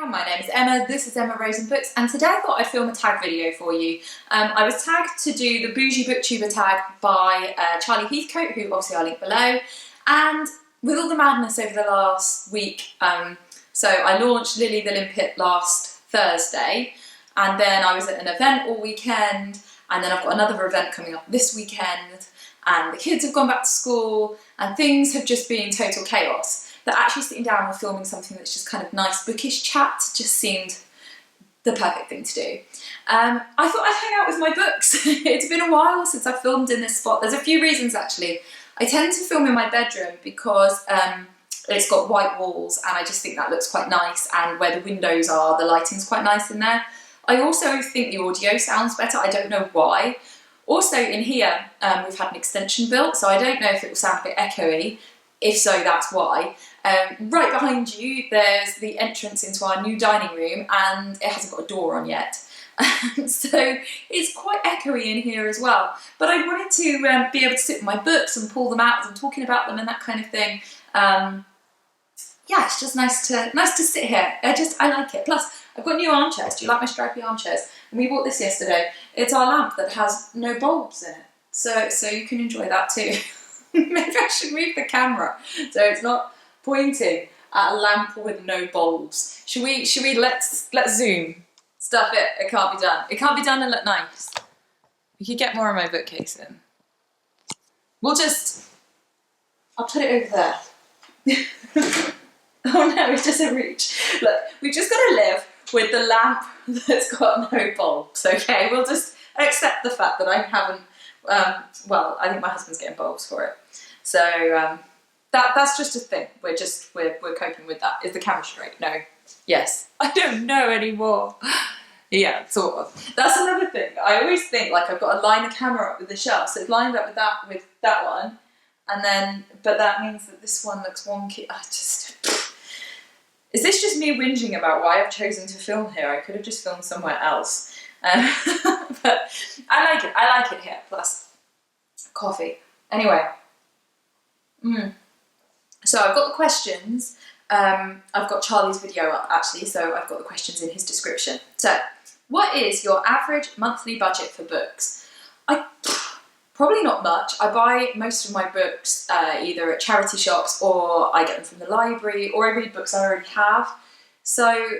My name is Emma, this is Emma Rose and Books, and today I thought I'd film a tag video for you. I was tagged to do the Boujee Booktuber Tag by Charlie Heathcote, who obviously I'll link below, and with all the madness over the last week, so I launched Lily the Limpet last Thursday, and then I was at an event all weekend, and then I've got another event coming up this weekend, and the kids have gone back to school, and things have just been total chaos. That actually sitting down and filming something that's just kind of nice bookish chat just seemed the perfect thing to do. I thought I'd hang out with my books. It's been a while since I've filmed in this spot. There's a few reasons actually. I tend to film in my bedroom because it's got white walls and I just think that looks quite nice, and where the windows are, the lighting's quite nice in there. I also think the audio sounds better, I don't know why. Also in here, we've had an extension built, so I don't know if it will sound a bit echoey. If so, that's why. Right behind you, there's the entrance into our new dining room, and it hasn't got a door on yet. So it's quite echoey in here as well. But I wanted to be able to sit with my books and pull them out as I'm talking about them and that kind of thing. Yeah, it's just nice to sit here. I like it. Plus, I've got new armchairs. Do you like my stripy armchairs? And we bought this yesterday. It's our lamp that has no bulbs in it. So you can enjoy that too. Maybe I should move the camera so it's not pointing at a lamp with no bulbs. Should we let's zoom. Stuff it. It can't be done. It can't be done and look nice. We could get more of my bookcase in. I'll put it over there. Oh no, it doesn't reach. Look, we've just got to live with the lamp that's got no bulbs, okay? We'll just accept the fact that I haven't, well, I think my husband's getting bulbs for it. So that's just a thing. We're coping with that. Is the camera straight? No. Yes. I don't know anymore. Yeah, sort of. That's another thing. I always think like I've got to line the camera up with the shelf, so it's lined up with that one, and then but that means that this one looks wonky. Is this just me whinging about why I've chosen to film here? I could have just filmed somewhere else. But I like it. I like it here. Plus coffee. Anyway. So I've got the questions. I've got Charlie's video up actually, so I've got the questions in his description. So, what is your average monthly budget for books? Probably not much. I buy most of my books either at charity shops or I get them from the library, or I read books I already have. So,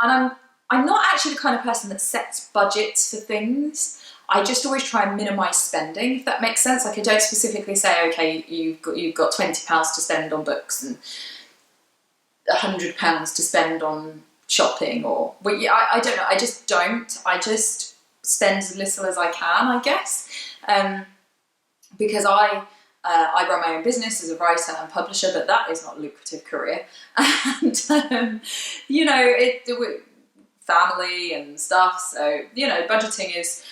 and I'm not actually the kind of person that sets budgets for things. I just always try and minimise spending, if that makes sense. Like I don't specifically say, okay, you've got £20 to spend on books and £100 to spend on shopping, or I don't know. I just don't. I just spend as little as I can, I guess, because I run my own business as a writer and publisher, but that is not a lucrative career, and you know family and stuff, so you know budgeting is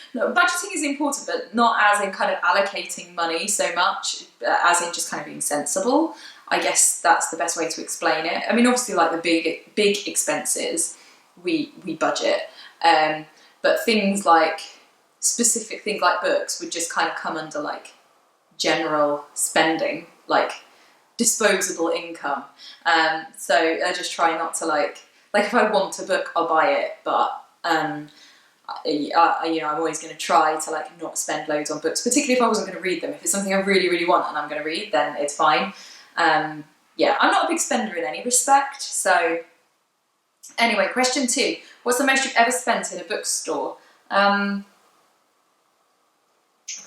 important, but not as in kind of allocating money so much as in just kind of being sensible. I guess that's the best way to explain it. I mean, obviously like the big expenses we budget, but things like specific things like books would just kind of come under like general spending, like disposable income. So I just try not to like if I want a book, I'll buy it, but you know, I'm always going to try to like not spend loads on books, particularly if I wasn't going to read them. If it's something I really, really want and I'm going to read, then it's fine. Yeah, I'm not a big spender in any respect. So anyway, question 2. What's the most you've ever spent in a bookstore?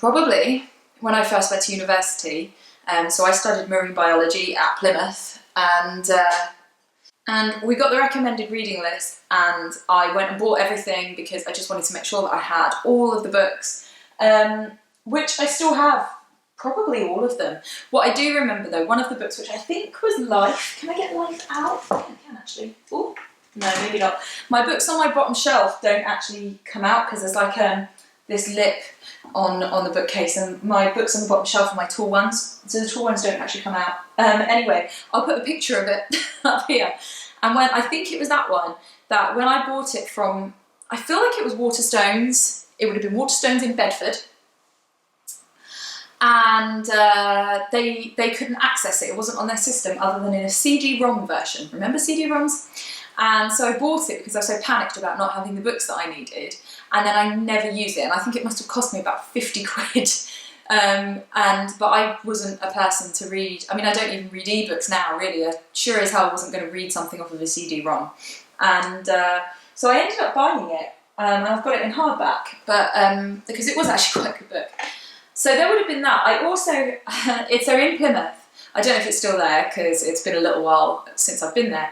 Probably when I first went to university. So I studied marine biology at Plymouth, and we got the recommended reading list, and I went and bought everything because I just wanted to make sure that I had all of the books, which I still have, probably all of them. What I do remember though, one of the books which I think was Life. Can I get Life out? I can actually. Oh, no, maybe not. My books on my bottom shelf don't actually come out because there's like this lip on the bookcase, and my books on the bottom shelf are my tall ones, so the tall ones don't actually come out. Anyway, I'll put a picture of it up here. And when I think it was that one, that when I bought it from, I feel like it was Waterstones. It would have been Waterstones in Bedford. And they couldn't access it. It wasn't on their system other than in a CD-ROM version. Remember CD-ROMs? And so I bought it because I was so panicked about not having the books that I needed, and then I never used it, and I think it must have cost me about 50 quid. But I wasn't a person to read. I mean, I don't even read ebooks now, really. I sure as hell wasn't going to read something off of a CD-ROM. And so I ended up buying it, and I've got it in hardback, but because it was actually quite a good book. So there would have been that. I also, they're in Plymouth. I don't know if it's still there because it's been a little while since I've been there.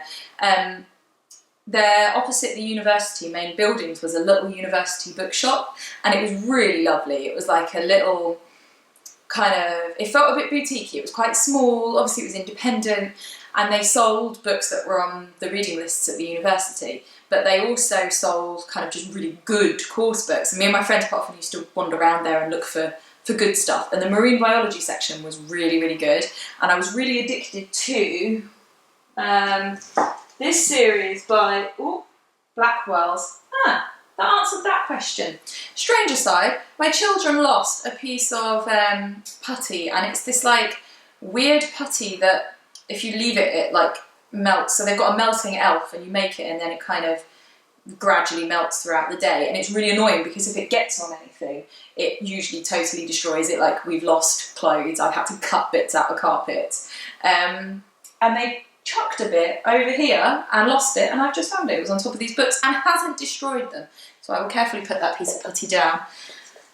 They're opposite the university main buildings was a little university bookshop, and it was really lovely. It was like a little kind of, it felt a bit boutique-y. It was quite small, obviously it was independent, and they sold books that were on the reading lists at the university, but they also sold kind of just really good course books. And me and my friend quite often used to wander around there and look for good stuff. And the marine biology section was really, really good. And I was really addicted to this series by Blackwell's. That answered that question. Strange aside, my children lost a piece of putty, and it's this like weird putty that if you leave it, it like melts. So they've got a melting elf, and you make it, and then it kind of gradually melts throughout the day. And it's really annoying because if it gets on anything, it usually totally destroys it. Like we've lost clothes. I've had to cut bits out of carpets, and they chucked a bit over here and lost it, and I've just found it. It was on top of these books and hasn't destroyed them. So I will carefully put that piece of putty down.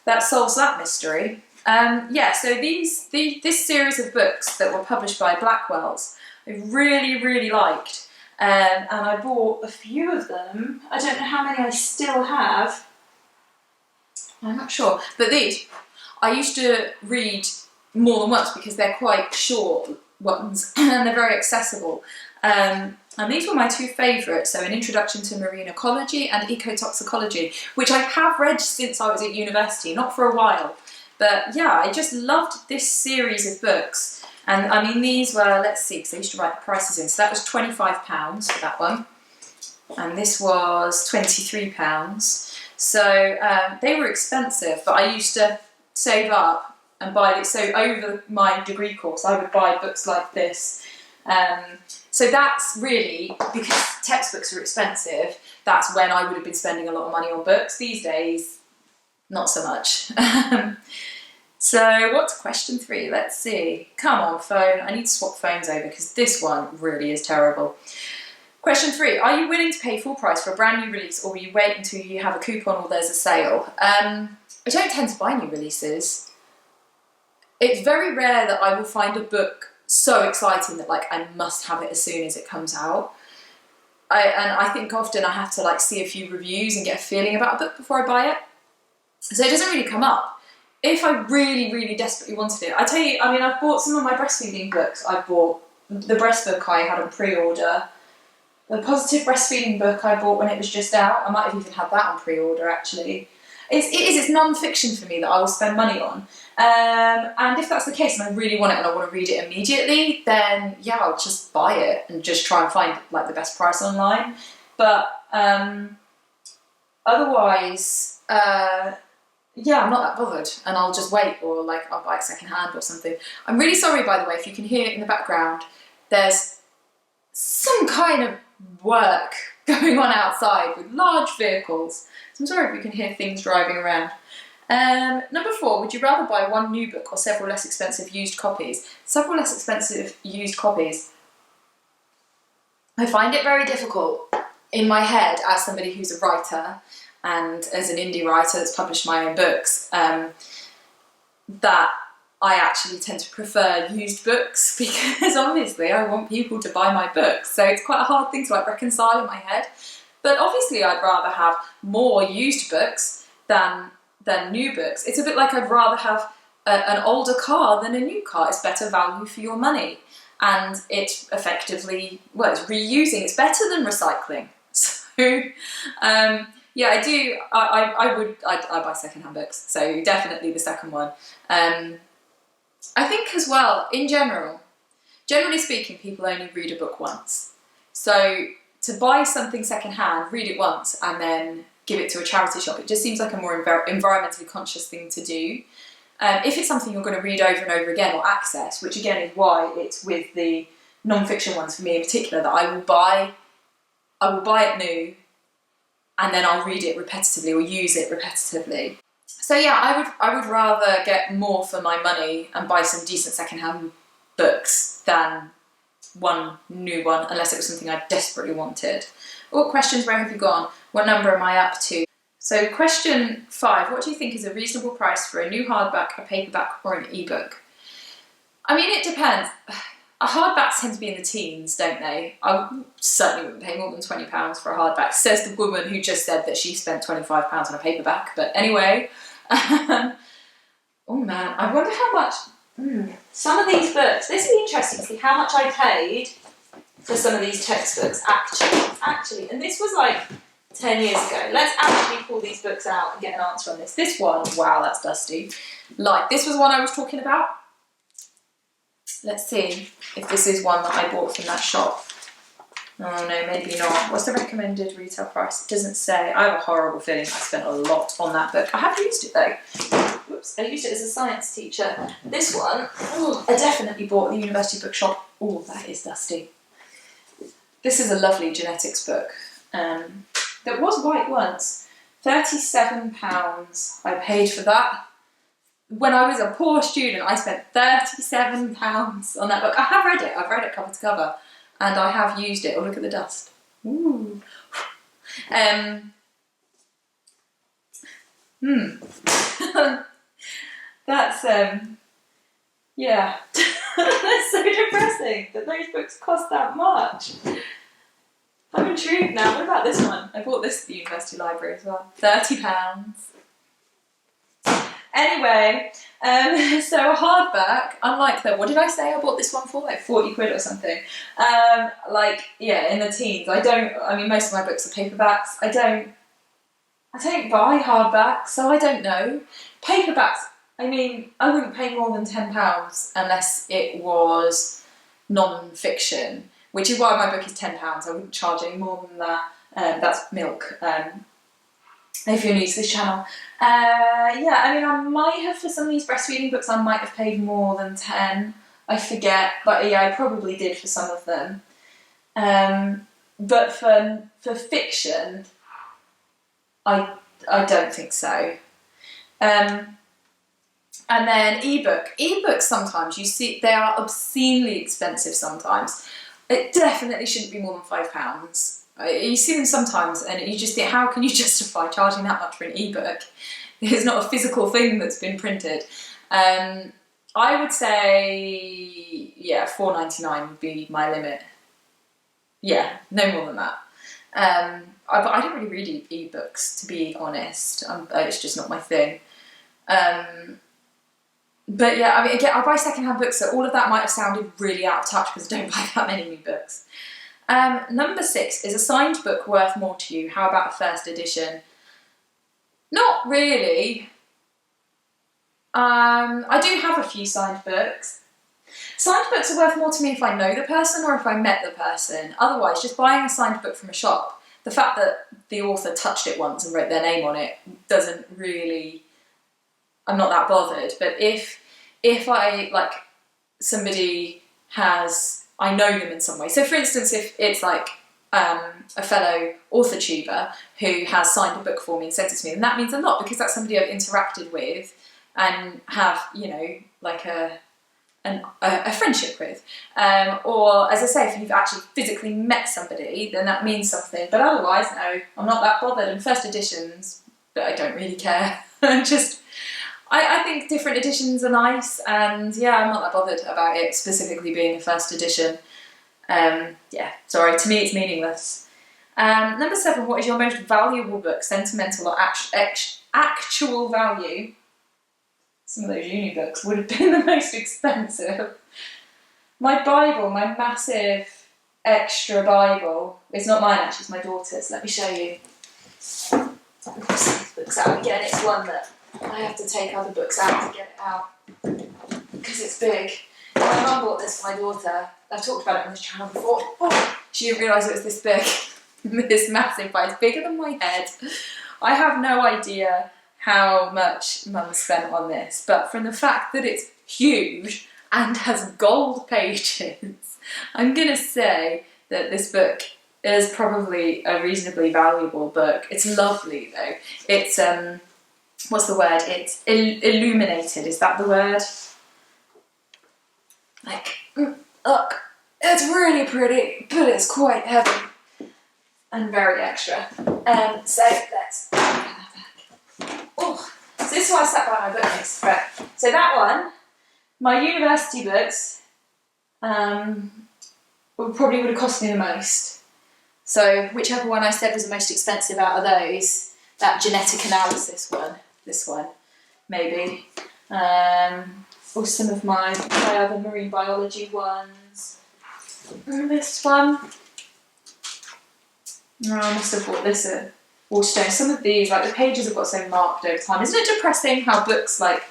That solves that mystery. So this series of books that were published by Blackwell's, I really, really liked. And I bought a few of them. I don't know how many I still have. I'm not sure. But these, I used to read more than once because they're quite short ones and they're very accessible. And these were my two favourites, so An Introduction to Marine Ecology and Ecotoxicology, which I have read since I was at university, not for a while. But yeah, I just loved this series of books. And I mean, these were, let's see, because I used to write the prices in. So that was £25 for that one. And this was £23. So they were expensive, but I used to save up and buy it. So over my degree course, I would buy books like this. So that's really, because textbooks are expensive, that's when I would have been spending a lot of money on books. These days, not so much. So what's question 3? Let's see. Come on, phone. I need to swap phones over because this one really is terrible. Question 3. Are you willing to pay full price for a brand new release, or will you wait until you have a coupon or there's a sale? I don't tend to buy new releases. It's very rare that I will find a book so exciting that like I must have it as soon as it comes out. I think often I have to like see a few reviews and get a feeling about a book before I buy it. So it doesn't really come up. If I really, really desperately wanted it, I tell you, I mean, I've bought some of my breastfeeding books. I bought the breast book I had on pre-order. The positive breastfeeding book I bought when it was just out. I might have even had that on pre-order actually. It's non-fiction for me that I will spend money on. And if that's the case and I really want it and I want to read it immediately, then yeah, I'll just buy it and just try and find like the best price online. But otherwise, yeah, I'm not that bothered and I'll just wait, or like I'll buy it second hand or something. I'm really sorry, by the way, if you can hear it in the background. There's some kind of work going on outside with large vehicles. So I'm sorry if you can hear things driving around. Number 4, would you rather buy one new book or several less expensive used copies? Several less expensive used copies. I find it very difficult in my head as somebody who's a writer and as an indie writer that's published my own books, that I actually tend to prefer used books because obviously I want people to buy my books. So it's quite a hard thing to like reconcile in my head. But obviously I'd rather have more used books than new books. It's a bit like I'd rather have an older car than a new car. It's better value for your money. And it's effectively, well, it's reusing. It's better than recycling. So, yeah, I do. I buy secondhand books. So definitely the second one. I think as well, generally speaking, people only read a book once. So to buy something secondhand, read it once and then give it to a charity shop, it just seems like a more environmentally conscious thing to do. If it's something you're going to read over and over again or access, which again is why it's with the non-fiction ones for me in particular that I will buy I will buy it new and then I'll read it repetitively or use it repetitively. So yeah, I would rather get more for my money and buy some decent secondhand books than one new one, unless it was something I desperately wanted. What questions, where have you gone? What number am I up to? So question 5, what do you think is a reasonable price for a new hardback, a paperback or an ebook? I mean, it depends. Hardbacks tend to be in the teens, don't they? I certainly wouldn't pay more than £20 for a hardback, says the woman who just said that she spent £25 on a paperback. But anyway, oh man, I wonder how much... Some of these books, this would be interesting to see how much I paid for some of these textbooks, actually. And this was like 10 years ago. Let's actually pull these books out and get an answer on this. This one, wow, that's dusty. Like, this was one I was talking about. Let's see if this is one that I bought from that shop. Oh no, maybe not. What's the recommended retail price? It doesn't say. I have a horrible feeling I spent a lot on that book. I have used it though. Whoops, I used it as a science teacher. This one, I definitely bought at the university bookshop. Oh, that is dusty. This is a lovely genetics book. That was white once. £37 I paid for that. When I was a poor student, I spent £37 on that book. I have read it. I've read it cover to cover. And I have used it. Oh, look at the dust. Ooh. That's, yeah. That's so depressing that those books cost that much. I'm intrigued now. What about this one? I bought this at the university library as well. £30. Anyway, so a hardback, unlike the, what did I say I bought this one for? Like 40 quid or something. Like, yeah, in the teens. I mean, most of my books are paperbacks. I don't buy hardbacks, so I don't know. Paperbacks, I mean, I wouldn't pay more than £10 unless it was non-fiction, which is why my book is £10. I wouldn't charge any more than that. That's milk. If you're new to this channel. Yeah, I mean, I might have, for some of these breastfeeding books, I might have paid more than 10. I forget, but yeah, I probably did for some of them. But for fiction, I don't think so. And then ebooks sometimes, you see, they are obscenely expensive sometimes. It definitely shouldn't be more than £5. You see them sometimes and you just think, how can you justify charging that much for an ebook? It's not a physical thing that's been printed. I would say, yeah, £4.99 would be my limit. Yeah, no more than that. But I don't really read ebooks, to be honest. It's just not my thing. But yeah, I mean, again, I buy secondhand books, so all of that might have sounded really out of touch because I don't buy that many new books. Number 6, is a signed book worth more to you? How about a first edition? Not really. I do have a few signed books. Signed books are worth more to me if I know the person or if I met the person. Otherwise, just buying a signed book from a shop, the fact that the author touched it once and wrote their name on it doesn't really... I'm not that bothered. But if I, like, somebody has... I know them in some way. So for instance, if it's like a fellow author tuber who has signed a book for me and sent it to me, then that means a lot because that's somebody I've interacted with and have, you know, like a friendship with. Or as I say, if you've actually physically met somebody, then that means something. But otherwise, no, I'm not that bothered. And first editions, but I don't really care. I think different editions are nice, and yeah, I'm not that bothered about it specifically being a first edition. Yeah, sorry, to me it's meaningless. Number 7, what is your most valuable book, sentimental or actual value? Some of those uni books would have been the most expensive. My Bible, my massive extra Bible, it's not mine actually, it's my daughter's. Let me show you. Let me pull these books out again. It's one that I have to take other books out to get it out because it's big. My mum bought this for my daughter. I've talked about it on this channel before. Oh, she didn't realise it was this big, this massive, but it's bigger than my head. I have no idea how much Mum spent on this, but from the fact that it's huge and has gold pages, I'm going to say that this book is probably a reasonably valuable book. It's lovely though. It's what's the word? It's illuminated. Is that the word? Like, look, it's really pretty, but it's quite heavy and very extra. So let's put that back. Oh, so this is why I sat by my bookcase. Right. So that one, my university books, probably would have cost me the most. So whichever one I said was the most expensive out of those, that genetic analysis one, this one, maybe. Or some of my other marine biology ones. And this one. No, I must have bought this at Waterstone. Some of these, like the pages have got so marked over time. Isn't it depressing how books like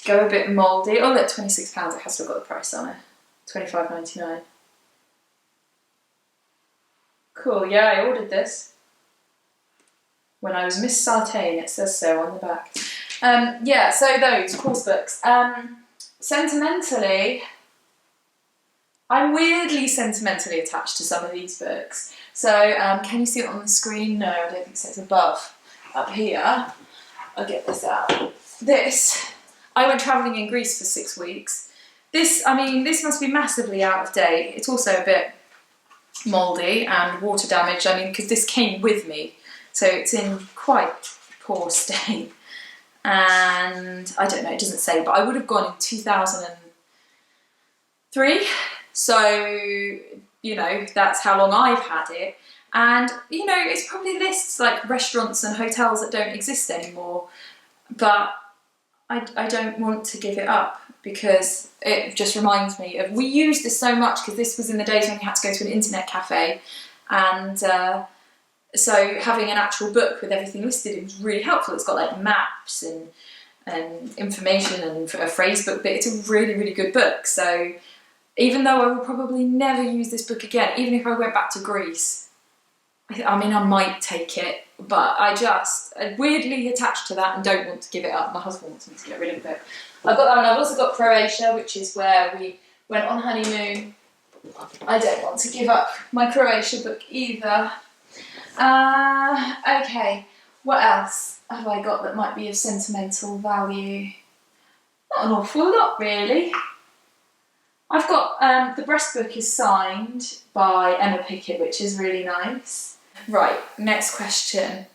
go a bit mouldy? Oh look, £26, it has still got the price on it. £25.99. Cool, yeah, I ordered this when I was Miss Sartain, it says so on the back. Yeah, so those course books. Sentimentally, I'm weirdly sentimentally attached to some of these books. So, can you see it on the screen? No, I don't think so. It's above, up here. I'll get this out. This, I went travelling in Greece for 6 weeks. This, I mean, this must be massively out of date. It's also a bit mouldy and water damaged. I mean, because this came with me, so it's in quite poor state. And I don't know, it doesn't say, but I would have gone in 2003. So, you know, that's how long I've had it. And, you know, it's probably lists like restaurants and hotels that don't exist anymore. But I don't want to give it up because it just reminds me of, we used this so much because this was in the days when you had to go to an internet cafe. And so having an actual book with everything listed, it was really helpful. It's got like maps and information and a phrase book, but it's a really, really good book. So even though I will probably never use this book again, even if I went back to Greece, I mean, I might take it, but I'm weirdly attached to that and don't want to give it up. My husband wants me to get rid of it. I've got that one. I've also got Croatia, which is where we went on honeymoon. I don't want to give up my Croatia book either. Okay, what else have I got that might be of sentimental value? Not an awful lot, really. I've got, the breast book is signed by Emma Pickett, which is really nice. Right, next question.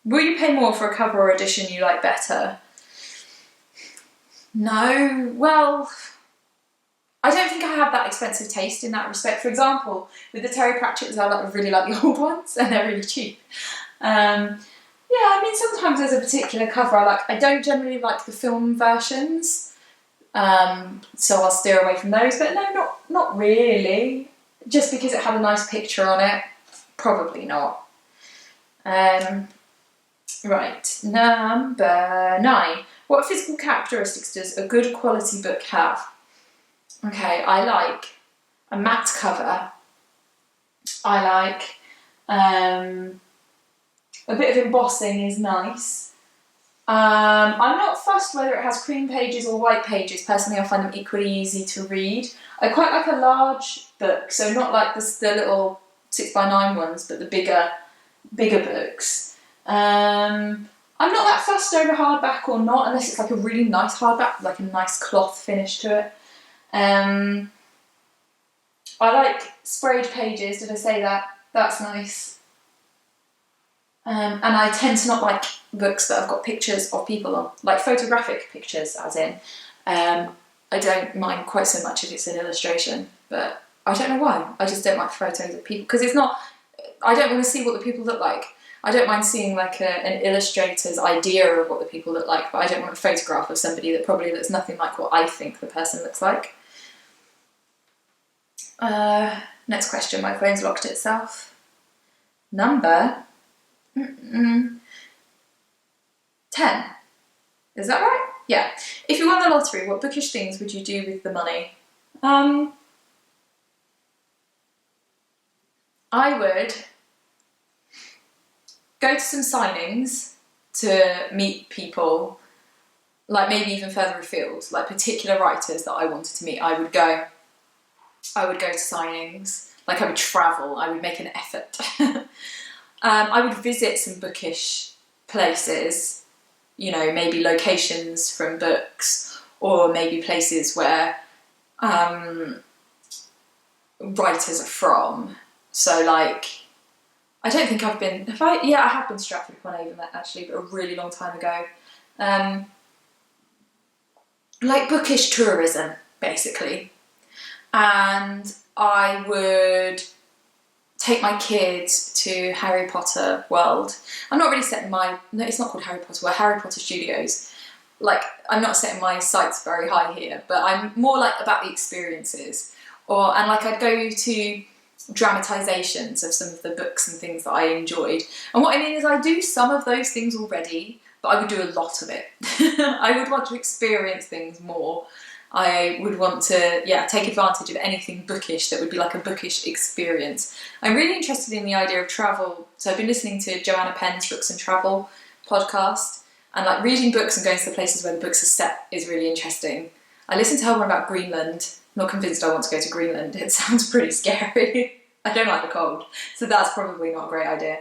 Will you pay more for a cover or edition you like better? No, well, I don't think I have that expensive taste in that respect. For example, with the Terry Pratchett's, I really like the old ones and they're really cheap. Yeah, I mean, sometimes there's a particular cover I like. I don't generally like the film versions, so I'll steer away from those, but no, not really. Just because it had a nice picture on it, probably not. Right, number 9. What physical characteristics does a good quality book have? Okay, I like a matte cover. I like a bit of embossing is nice. I'm not fussed whether it has cream pages or white pages. Personally, I find them equally easy to read. I quite like a large book, so not like the little 6x9 ones, but the bigger books. I'm not that fussed over hardback or not, unless it's like a really nice hardback, like a nice cloth finish to it. I like sprayed pages, did I say that? That's nice. And I tend to not like books that have got pictures of people on, like photographic pictures, as in. I don't mind quite so much if it's an illustration, but I don't know why. I just don't like photos of people, because it's not, I don't want to see what the people look like. I don't mind seeing like an illustrator's idea of what the people look like, but I don't want a photograph of somebody that probably looks nothing like what I think the person looks like. Next question, my phone's locked itself. Number 10. Is that right? Yeah. If you won the lottery, what bookish things would you do with the money? I would go to some signings to meet people, like maybe even further afield, like particular writers that I wanted to meet. I would go to signings, Like I would travel, I would make an effort. I would visit some bookish places, you know, maybe locations from books, or maybe places where writers are from. So like, I don't think I've been, yeah, I have been to Stratford-upon-Avon actually, but a really long time ago. Like bookish tourism, basically. And I would take my kids to Harry Potter World. I'm not really setting no, it's not called Harry Potter, we're Harry Potter Studios. Like, I'm not setting my sights very high here, but I'm more like about the experiences. And like I'd go to dramatisations of some of the books and things that I enjoyed. And what I mean is I do some of those things already, but I would do a lot of it. I would want to experience things more. I would want to, yeah, take advantage of anything bookish that would be like a bookish experience. I'm really interested in the idea of travel. So I've been listening to Joanna Penn's Books and Travel podcast, and like reading books and going to the places where the books are set is really interesting. I listened to her one about Greenland. I'm not convinced I want to go to Greenland. It sounds pretty scary. I don't like the cold, so that's probably not a great idea.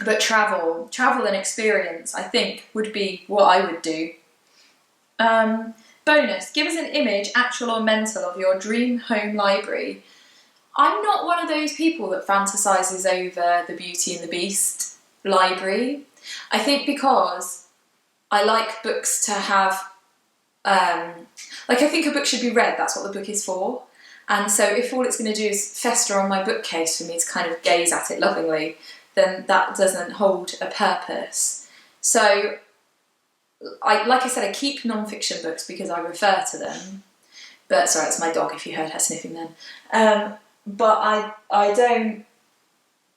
But travel and experience, I think, would be what I would do. Bonus, give us an image, actual or mental, of your dream home library. I'm not one of those people that fantasises over the Beauty and the Beast library. I think because I like books to have, like I think a book should be read, that's what the book is for. And so if all it's going to do is fester on my bookcase for me to kind of gaze at it lovingly, then that doesn't hold a purpose. So like I said, I keep non-fiction books because I refer to them. But sorry, it's my dog if you heard her sniffing then. But I don't,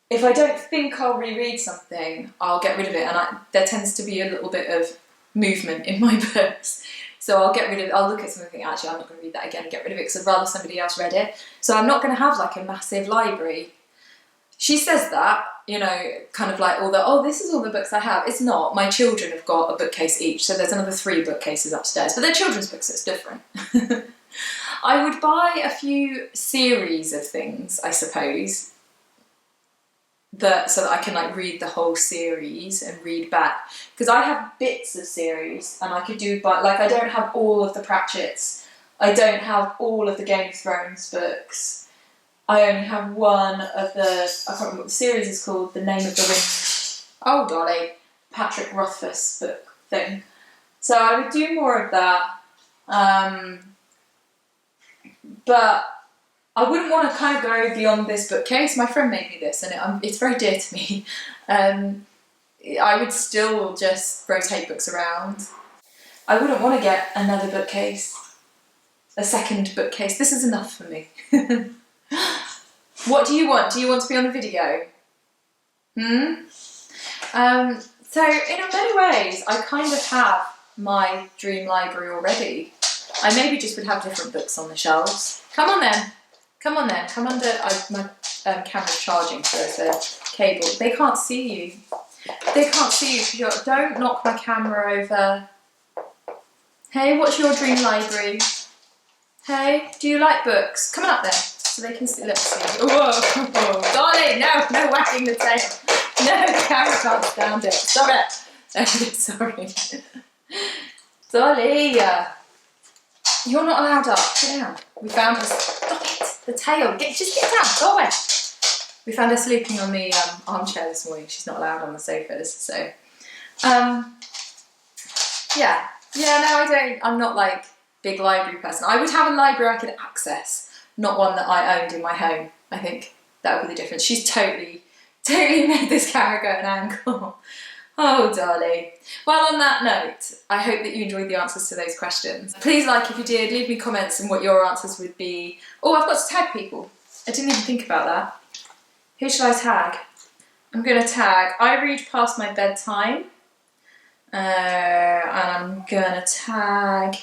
if I don't think I'll reread something, I'll get rid of it. And there tends to be a little bit of movement in my books. So I'll get rid of it, I'll look at something and think, actually, I'm not going to read that again and get rid of it because I'd rather somebody else read it. So I'm not going to have like a massive library. She says that, you know, kind of like this is all the books I have. It's not. My children have got a bookcase each, so there's another 3 bookcases upstairs, but they're children's books, so it's different. I would buy a few series of things, I suppose, so that I can like read the whole series and read back. Because I have bits of series, and I could do, but like I don't have all of the Pratchetts. I don't have all of the Game of Thrones books. I only have one of I can't remember what the series is called, The Name of the Wind. Oh, Dolly, Patrick Rothfuss book thing. So I would do more of that. But I wouldn't want to kind of go beyond this bookcase. My friend made me this, and it's very dear to me. I would still just rotate books around. I wouldn't want to get another bookcase, a second bookcase. This is enough for me. What do you want? Do you want to be on the video? So in many ways, I kind of have my dream library already. I maybe just would have different books on the shelves. Come on then. Come under. My camera's charging, so there's a cable. They can't see you. They can't see you. Don't knock my camera over. Hey, what's your dream library? Hey, do you like books? Come on up then, so they can see. Let's see. Whoa, Dolly, no whacking the tail. No, the camera can't stand it. Stop it. Sorry. Dolly, you're not allowed up. Sit down. We found her. Stop it. The tail. Just get down. Go away. We found her sleeping on the armchair this morning. She's not allowed on the sofas. So, yeah. No, I'm not like big library person. I would have a library I could access, not one that I owned in my home. I think that would be the difference. She's totally made this camera go at an angle. Oh, Dolly. Well, on that note, I hope that you enjoyed the answers to those questions. Please like if you did, leave me comments on what your answers would be. Oh, I've got to tag people. I didn't even think about that. Who should I tag? I'm going to tag I read past my bedtime. And I'm going to tag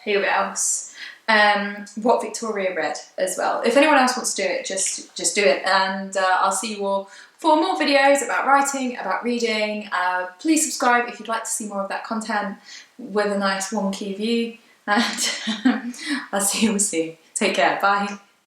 who else? What Victoria read as well. If anyone else wants to do it, just do it. And I'll see you all for more videos about writing, about reading. Please subscribe if you'd like to see more of that content with a nice wonky view. And I'll see you all soon. Take care. Bye.